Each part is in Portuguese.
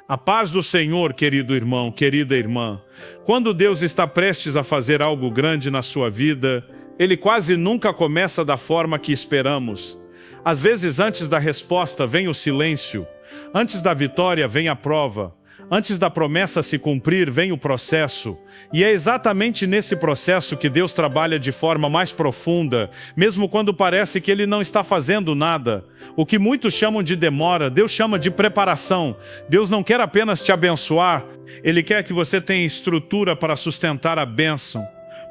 A paz do Senhor, querido irmão, querida irmã. Quando Deus está prestes a fazer algo grande na sua vida, Ele quase nunca começa da forma que esperamos. Às vezes, antes da resposta vem o silêncio. Antes da vitória vem a prova. Antes da promessa se cumprir vem o processo. E é exatamente nesse processo que Deus trabalha de forma mais profunda, mesmo quando parece que Ele não está fazendo nada. O que muitos chamam de demora, Deus chama de preparação. Deus não quer apenas te abençoar, Ele quer que você tenha estrutura para sustentar a bênção.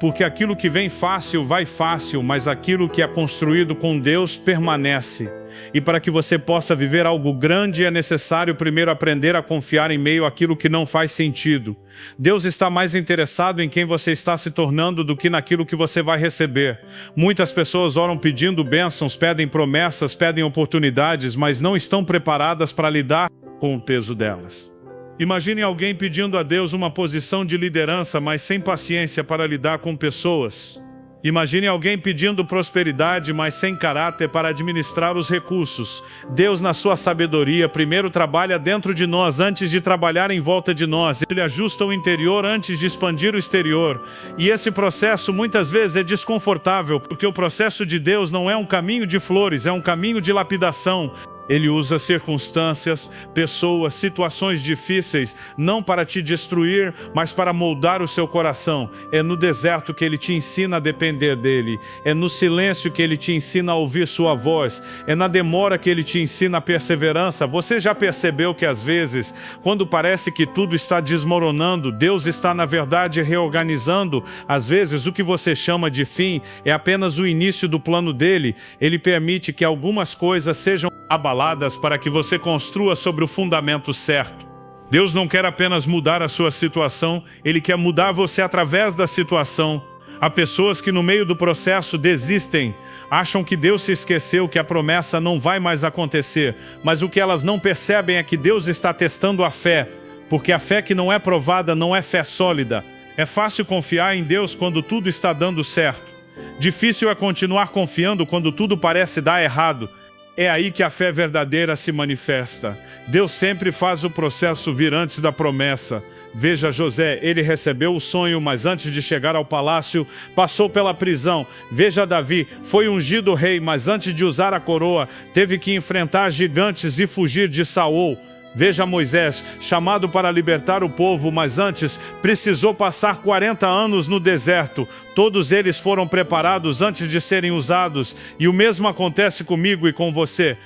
Porque aquilo que vem fácil, vai fácil, mas aquilo que é construído com Deus permanece. E para que você possa viver algo grande, é necessário primeiro aprender a confiar em meio àquilo que não faz sentido. Deus está mais interessado em quem você está se tornando do que naquilo que você vai receber. Muitas pessoas oram pedindo bênçãos, pedem promessas, pedem oportunidades, mas não estão preparadas para lidar com o peso delas. Imagine alguém pedindo a Deus uma posição de liderança, mas sem paciência para lidar com pessoas. Imagine alguém pedindo prosperidade, mas sem caráter para administrar os recursos. Deus, na sua sabedoria, primeiro trabalha dentro de nós antes de trabalhar em volta de nós. Ele ajusta o interior antes de expandir o exterior. E esse processo muitas vezes é desconfortável, porque o processo de Deus não é um caminho de flores, é um caminho de lapidação. Ele usa circunstâncias, pessoas, situações difíceis, não para te destruir, mas para moldar o seu coração. É no deserto que Ele te ensina a depender dEle. É no silêncio que Ele te ensina a ouvir sua voz. É na demora que Ele te ensina a perseverança. Você já percebeu que às vezes, quando parece que tudo está desmoronando, Deus está na verdade reorganizando? Às vezes o que você chama de fim é apenas o início do plano dEle. Ele permite que algumas coisas sejam abaladas para que você construa sobre o fundamento certo. Deus não quer apenas mudar a sua situação, Ele quer mudar você através da situação. Há pessoas que no meio do processo desistem, acham que Deus se esqueceu, que a promessa não vai mais acontecer, mas o que elas não percebem é que Deus está testando a fé, porque a fé que não é provada não é fé sólida. É fácil confiar em Deus quando tudo está dando certo. Difícil é continuar confiando quando tudo parece dar errado. É aí que a fé verdadeira se manifesta. Deus sempre faz o processo vir antes da promessa. Veja José, ele recebeu o sonho, mas antes de chegar ao palácio, passou pela prisão. Veja Davi, foi ungido rei, mas antes de usar a coroa, teve que enfrentar gigantes e fugir de Saul. Veja Moisés, chamado para libertar o povo, mas antes precisou passar 40 anos no deserto. Todos eles foram preparados antes de serem usados. E o mesmo acontece comigo e com você.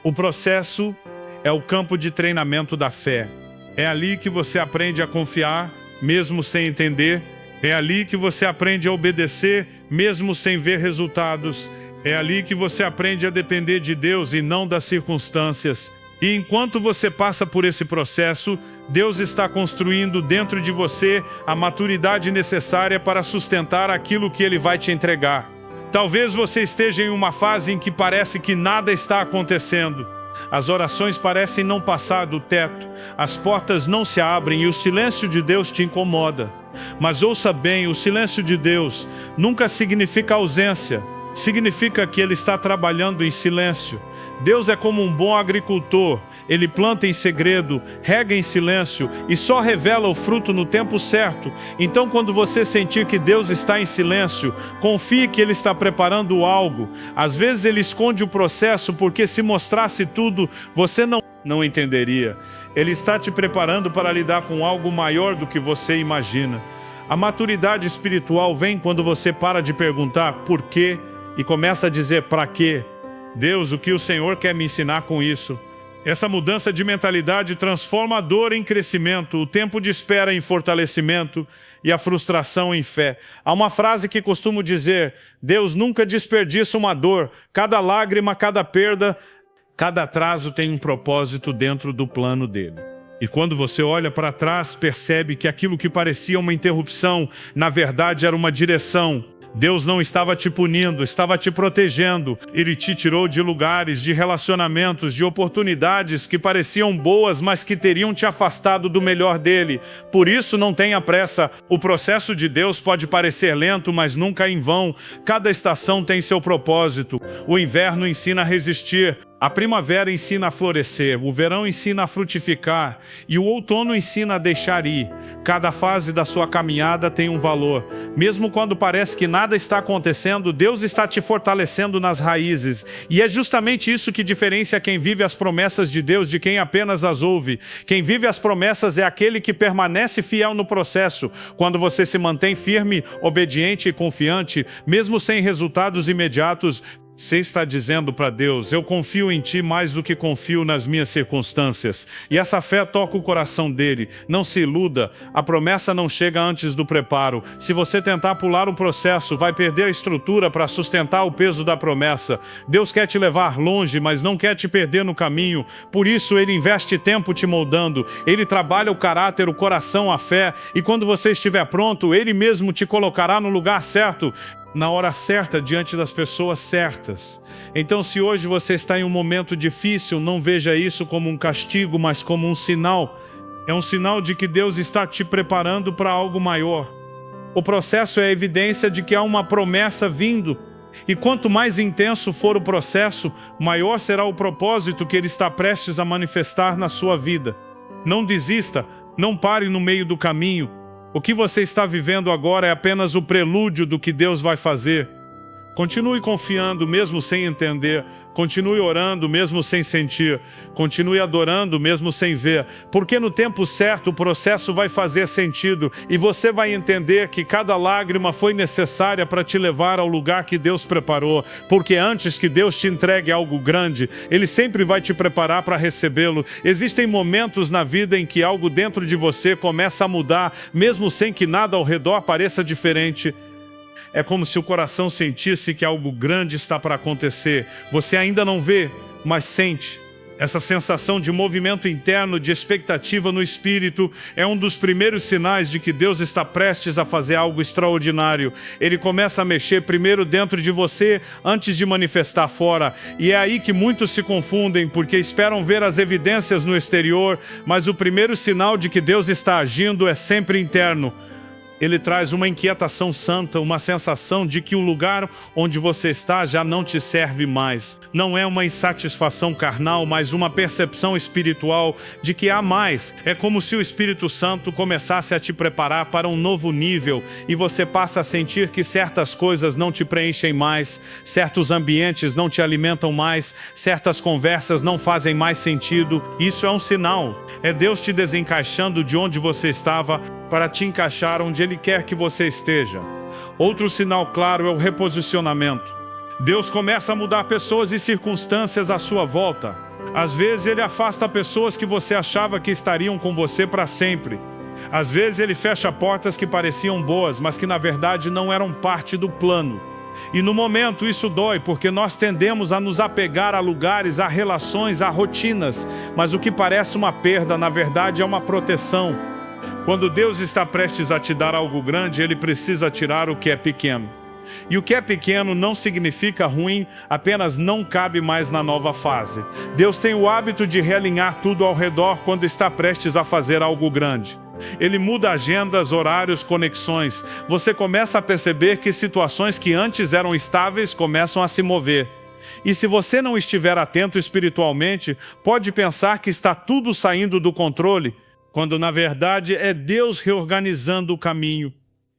O processo é o campo de treinamento da fé. É ali que você aprende a confiar, mesmo sem entender. É ali que você aprende a obedecer, mesmo sem ver resultados. É ali que você aprende a depender de Deus e não das circunstâncias. E enquanto você passa por esse processo, Deus está construindo dentro de você a maturidade necessária para sustentar aquilo que Ele vai te entregar. Talvez você esteja em uma fase em que parece que nada está acontecendo. As orações parecem não passar do teto, as portas não se abrem e o silêncio de Deus te incomoda. Mas ouça bem, o silêncio de Deus nunca significa ausência. Significa que Ele está trabalhando em silêncio. Deus é como um bom agricultor. Ele planta em segredo, rega em silêncio e só revela o fruto no tempo certo. Então, quando você sentir que Deus está em silêncio, confie que Ele está preparando algo. Às vezes Ele esconde o processo porque se mostrasse tudo, você não entenderia. Ele está te preparando para lidar com algo maior do que você imagina. A maturidade espiritual vem quando você para de perguntar por quê e começa a dizer para quê. Deus, o que o Senhor quer me ensinar com isso? Essa mudança de mentalidade transforma a dor em crescimento, o tempo de espera em fortalecimento e a frustração em fé. Há uma frase que costumo dizer: Deus nunca desperdiça uma dor. Cada lágrima, cada perda, cada atraso tem um propósito dentro do plano dele. E quando você olha para trás, percebe que aquilo que parecia uma interrupção, na verdade era uma direção. Deus não estava te punindo, estava te protegendo. Ele te tirou de lugares, de relacionamentos, de oportunidades que pareciam boas, mas que teriam te afastado do melhor dele. Por isso, não tenha pressa. O processo de Deus pode parecer lento, mas nunca em vão. Cada estação tem seu propósito. O inverno ensina a resistir. A primavera ensina a florescer, o verão ensina a frutificar e o outono ensina a deixar ir. Cada fase da sua caminhada tem um valor. Mesmo quando parece que nada está acontecendo, Deus está te fortalecendo nas raízes. E é justamente isso que diferencia quem vive as promessas de Deus de quem apenas as ouve. Quem vive as promessas é aquele que permanece fiel no processo. Quando você se mantém firme, obediente e confiante, mesmo sem resultados imediatos, você está dizendo para Deus: eu confio em Ti mais do que confio nas minhas circunstâncias. E essa fé toca o coração dele. Não se iluda, a promessa não chega antes do preparo. Se você tentar pular o processo, vai perder a estrutura para sustentar o peso da promessa. Deus quer te levar longe, mas não quer te perder no caminho. Por isso Ele investe tempo te moldando. Ele trabalha o caráter, o coração, a fé. E quando você estiver pronto, Ele mesmo te colocará no lugar certo, na hora certa, diante das pessoas certas. Então, se hoje você está em um momento difícil, não veja isso como um castigo, mas como um sinal. É um sinal de que Deus está te preparando para algo maior. O processo é a evidência de que há uma promessa vindo. E quanto mais intenso for o processo, maior será o propósito que Ele está prestes a manifestar na sua vida. Não desista, não pare no meio do caminho. O que você está vivendo agora é apenas o prelúdio do que Deus vai fazer. Continue confiando mesmo sem entender. Continue orando mesmo sem sentir. Continue adorando mesmo sem ver. Porque no tempo certo o processo vai fazer sentido. E você vai entender que cada lágrima foi necessária para te levar ao lugar que Deus preparou. Porque antes que Deus te entregue algo grande, Ele sempre vai te preparar para recebê-lo. Existem momentos na vida em que algo dentro de você começa a mudar, mesmo sem que nada ao redor pareça diferente. É como se o coração sentisse que algo grande está para acontecer. Você ainda não vê, mas sente. Essa sensação de movimento interno, de expectativa no espírito, é um dos primeiros sinais de que Deus está prestes a fazer algo extraordinário. Ele começa a mexer primeiro dentro de você, antes de manifestar fora. E é aí que muitos se confundem, porque esperam ver as evidências no exterior, mas o primeiro sinal de que Deus está agindo é sempre interno. Ele traz uma inquietação santa, uma sensação de que o lugar onde você está já não te serve mais. Não é uma insatisfação carnal, mas uma percepção espiritual de que há mais. É como se o Espírito Santo começasse a te preparar para um novo nível e você passa a sentir que certas coisas não te preenchem mais, certos ambientes não te alimentam mais, certas conversas não fazem mais sentido. Isso é um sinal. É Deus te desencaixando de onde você estava para te encaixar onde Ele quer que você esteja. Outro sinal claro é o reposicionamento. Deus começa a mudar pessoas e circunstâncias à sua volta. Às vezes Ele afasta pessoas que você achava que estariam com você para sempre. Às vezes Ele fecha portas que pareciam boas, mas que na verdade não eram parte do plano. E no momento isso dói, porque nós tendemos a nos apegar a lugares, a relações, a rotinas. Mas o que parece uma perda, na verdade é uma proteção. Quando Deus está prestes a te dar algo grande, Ele precisa tirar o que é pequeno. E o que é pequeno não significa ruim, apenas não cabe mais na nova fase. Deus tem o hábito de realinhar tudo ao redor quando está prestes a fazer algo grande. Ele muda agendas, horários, conexões. Você começa a perceber que situações que antes eram estáveis começam a se mover. E se você não estiver atento espiritualmente, pode pensar que está tudo saindo do controle, quando na verdade é Deus reorganizando o caminho.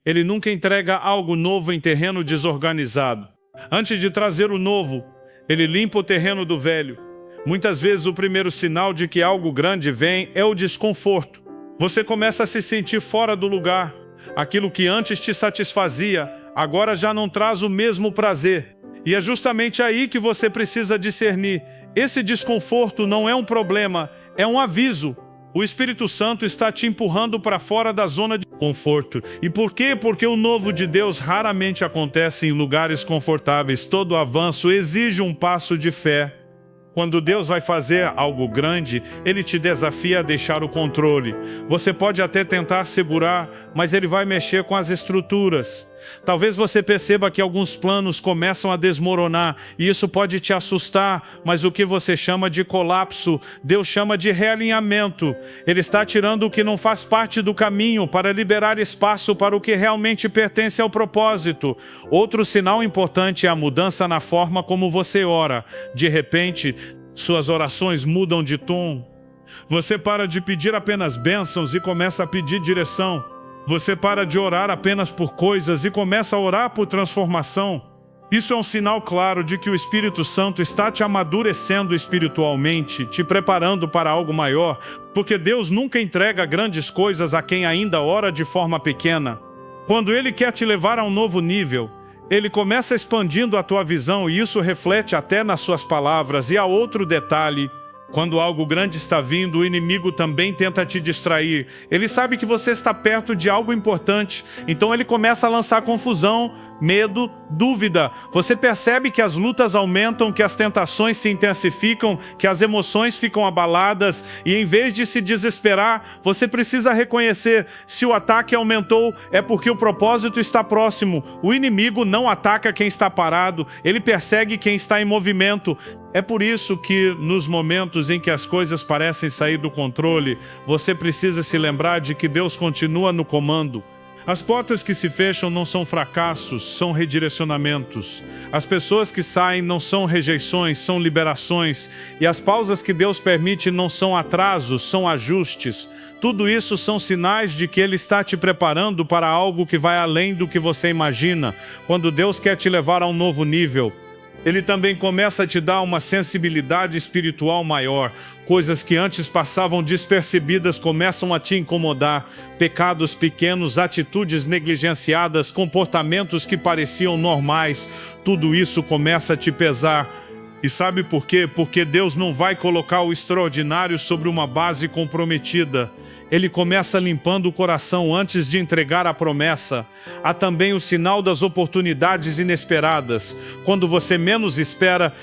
Ele nunca entrega algo novo em terreno desorganizado. Antes de trazer o novo, Ele limpa o terreno do velho. Muitas vezes o primeiro sinal de que algo grande vem é o desconforto. Você começa a se sentir fora do lugar. Aquilo que antes te satisfazia, agora já não traz o mesmo prazer. E é justamente aí que você precisa discernir. Esse desconforto não é um problema, é um aviso. O Espírito Santo está te empurrando para fora da zona de conforto. E por quê? Porque o novo de Deus raramente acontece em lugares confortáveis. Todo avanço exige um passo de fé. Quando Deus vai fazer algo grande, Ele te desafia a deixar o controle. Você pode até tentar segurar, mas Ele vai mexer com as estruturas. Talvez você perceba que alguns planos começam a desmoronar, e isso pode te assustar, mas o que você chama de colapso, Deus chama de realinhamento. Ele está tirando o que não faz parte do caminho para liberar espaço para o que realmente pertence ao propósito. Outro sinal importante é a mudança na forma como você ora. De repente, Suas orações mudam de tom. Você para de pedir apenas bênçãos e começa a pedir direção. Você para de orar apenas por coisas e começa a orar por transformação. Isso é um sinal claro de que o Espírito Santo está te amadurecendo espiritualmente, te preparando para algo maior, porque Deus nunca entrega grandes coisas a quem ainda ora de forma pequena. Quando Ele quer te levar a um novo nível, Ele começa expandindo a tua visão e isso reflete até nas suas palavras. E há outro detalhe: quando algo grande está vindo, o inimigo também tenta te distrair. Ele sabe que você está perto de algo importante, então ele começa a lançar confusão, medo, dúvida. Você percebe que as lutas aumentam, que as tentações se intensificam, que as emoções ficam abaladas, e em vez de se desesperar, você precisa reconhecer: se o ataque aumentou, é porque o propósito está próximo. O inimigo não ataca quem está parado, ele persegue quem está em movimento. É por isso que, nos momentos em que as coisas parecem sair do controle, você precisa se lembrar de que Deus continua no comando. As portas que se fecham não são fracassos, são redirecionamentos. As pessoas que saem não são rejeições, são liberações. E as pausas que Deus permite não são atrasos, são ajustes. Tudo isso são sinais de que Ele está te preparando para algo que vai além do que você imagina. Quando Deus quer te levar a um novo nível, Ele também começa a te dar uma sensibilidade espiritual maior. Coisas que antes passavam despercebidas começam a te incomodar. Pecados pequenos, atitudes negligenciadas, comportamentos que pareciam normais. Tudo isso começa a te pesar. E sabe por quê? Porque Deus não vai colocar o extraordinário sobre uma base comprometida. Ele começa limpando o coração antes de entregar a promessa. Há também o sinal das oportunidades inesperadas. Quando você menos espera,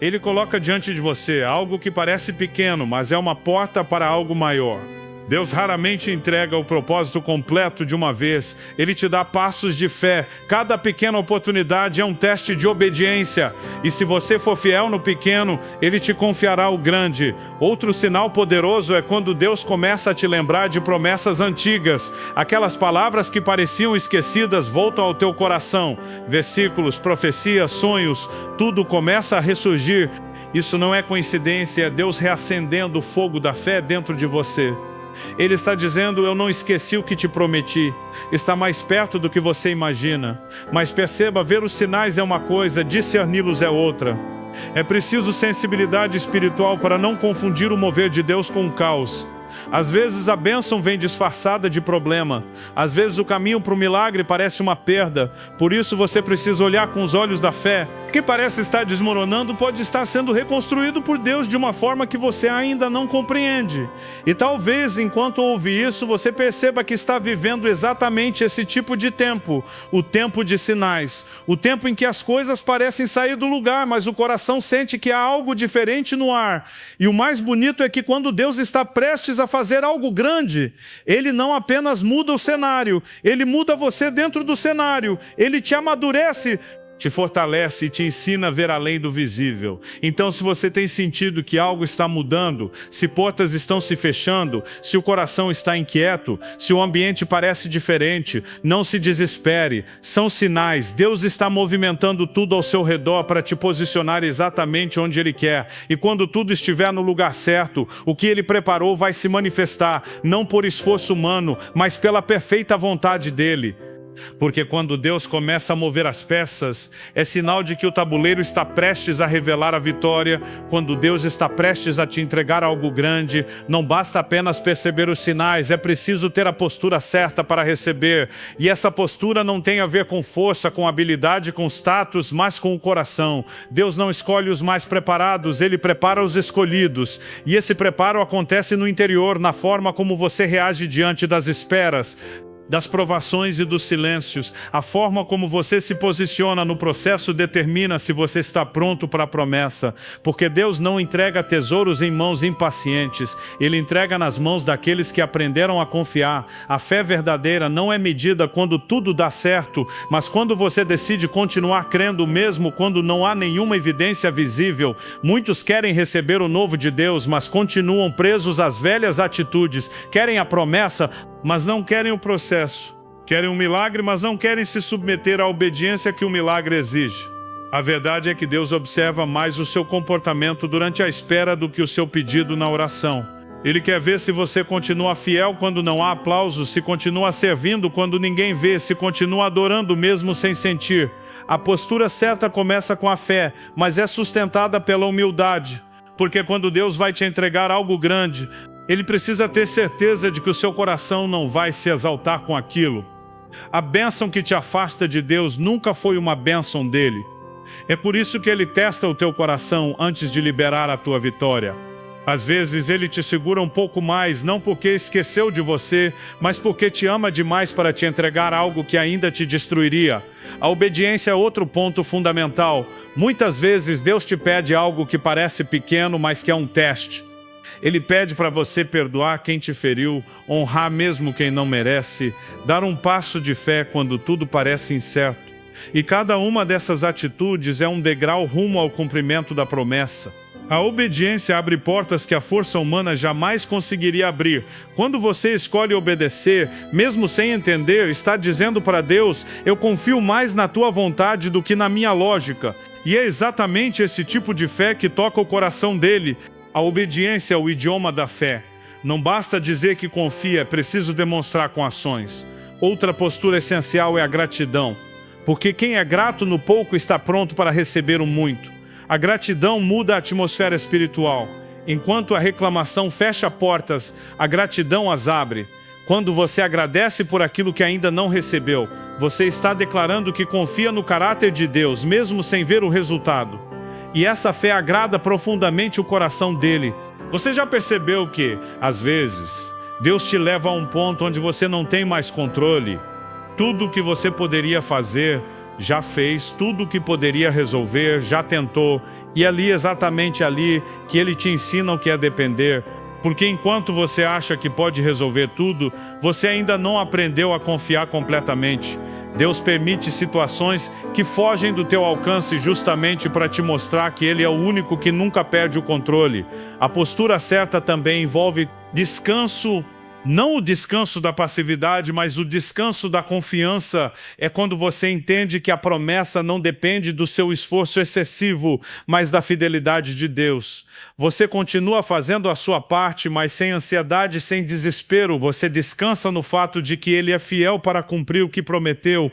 Ele coloca diante de você algo que parece pequeno, mas é uma porta para algo maior. Deus raramente entrega o propósito completo de uma vez. Ele te dá passos de fé. Cada pequena oportunidade é um teste de obediência. E se você for fiel no pequeno, Ele te confiará o grande. Outro sinal poderoso é quando Deus começa a te lembrar de promessas antigas. Aquelas palavras que pareciam esquecidas voltam ao teu coração. Versículos, profecias, sonhos, tudo começa a ressurgir. Isso não é coincidência, é Deus reacendendo o fogo da fé dentro de você. Ele está dizendo: eu não esqueci o que te prometi. Está mais perto do que você imagina. Mas perceba, ver os sinais é uma coisa, discerni-los é outra. É preciso sensibilidade espiritual para não confundir o mover de Deus com o caos. Às vezes a bênção vem disfarçada de problema. Às vezes o caminho para o milagre parece uma perda. Por isso você precisa olhar com os olhos da fé. O que parece estar desmoronando pode estar sendo reconstruído por Deus de uma forma que você ainda não compreende. E talvez, enquanto ouve isso, você perceba que está vivendo exatamente esse tipo de tempo. O tempo de sinais. O tempo em que as coisas parecem sair do lugar, mas o coração sente que há algo diferente no ar. E o mais bonito é que quando Deus está prestes a fazer algo grande, Ele não apenas muda o cenário, Ele muda você dentro do cenário. Ele te amadurece, te fortalece e te ensina a ver além do visível. Então, se você tem sentido que algo está mudando, se portas estão se fechando, se o coração está inquieto, se o ambiente parece diferente, não se desespere. São sinais. Deus está movimentando tudo ao seu redor para te posicionar exatamente onde Ele quer. E quando tudo estiver no lugar certo, o que Ele preparou vai se manifestar, não por esforço humano, mas pela perfeita vontade dEle. Porque quando Deus começa a mover as peças, é sinal de que o tabuleiro está prestes a revelar a vitória. Quando Deus está prestes a te entregar algo grande, não basta apenas perceber os sinais, é preciso ter a postura certa para receber. E essa postura não tem a ver com força, com habilidade, com status, mas com o coração. Deus não escolhe os mais preparados, Ele prepara os escolhidos. E esse preparo acontece no interior, na forma como você reage diante das esperas, das provações e dos silêncios. A forma como você se posiciona no processo determina se você está pronto para a promessa. Porque Deus não entrega tesouros em mãos impacientes. Ele entrega nas mãos daqueles que aprenderam a confiar. A fé verdadeira não é medida quando tudo dá certo, mas quando você decide continuar crendo mesmo quando não há nenhuma evidência visível. Muitos querem receber o novo de Deus, mas continuam presos às velhas atitudes. Querem a promessa, mas não querem o processo. Querem um milagre, mas não querem se submeter à obediência que o milagre exige. A verdade é que Deus observa mais o seu comportamento durante a espera do que o seu pedido na oração. Ele quer ver se você continua fiel quando não há aplausos, se continua servindo quando ninguém vê, se continua adorando mesmo sem sentir. A postura certa começa com a fé, mas é sustentada pela humildade. Porque quando Deus vai te entregar algo grande, Ele precisa ter certeza de que o seu coração não vai se exaltar com aquilo. A bênção que te afasta de Deus nunca foi uma bênção dele. É por isso que Ele testa o teu coração antes de liberar a tua vitória. Às vezes Ele te segura um pouco mais, não porque esqueceu de você, mas porque te ama demais para te entregar algo que ainda te destruiria. A obediência é outro ponto fundamental. Muitas vezes Deus te pede algo que parece pequeno, mas que é um teste. Ele pede para você perdoar quem te feriu, honrar mesmo quem não merece, dar um passo de fé quando tudo parece incerto. E cada uma dessas atitudes é um degrau rumo ao cumprimento da promessa. A obediência abre portas que a força humana jamais conseguiria abrir. Quando você escolhe obedecer, mesmo sem entender, está dizendo para Deus: eu confio mais na tua vontade do que na minha lógica. E é exatamente esse tipo de fé que toca o coração dele. A obediência é o idioma da fé. Não basta dizer que confia, é preciso demonstrar com ações. Outra postura essencial é a gratidão. Porque quem é grato no pouco está pronto para receber o muito. A gratidão muda a atmosfera espiritual. Enquanto a reclamação fecha portas, a gratidão as abre. Quando você agradece por aquilo que ainda não recebeu, você está declarando que confia no caráter de Deus, mesmo sem ver o resultado. E essa fé agrada profundamente o coração dele. Você já percebeu que, às vezes, Deus te leva a um ponto onde você não tem mais controle? Tudo o que você poderia fazer, já fez, tudo o que poderia resolver, já tentou, e ali, exatamente ali, que Ele te ensina o que é depender, porque enquanto você acha que pode resolver tudo, você ainda não aprendeu a confiar completamente. Deus permite situações que fogem do teu alcance justamente para te mostrar que Ele é o único que nunca perde o controle. A postura certa também envolve descanso. Não o descanso da passividade, mas o descanso da confiança. É quando você entende que a promessa não depende do seu esforço excessivo, mas da fidelidade de Deus. Você continua fazendo a sua parte, mas sem ansiedade, sem desespero. Você descansa no fato de que Ele é fiel para cumprir o que prometeu,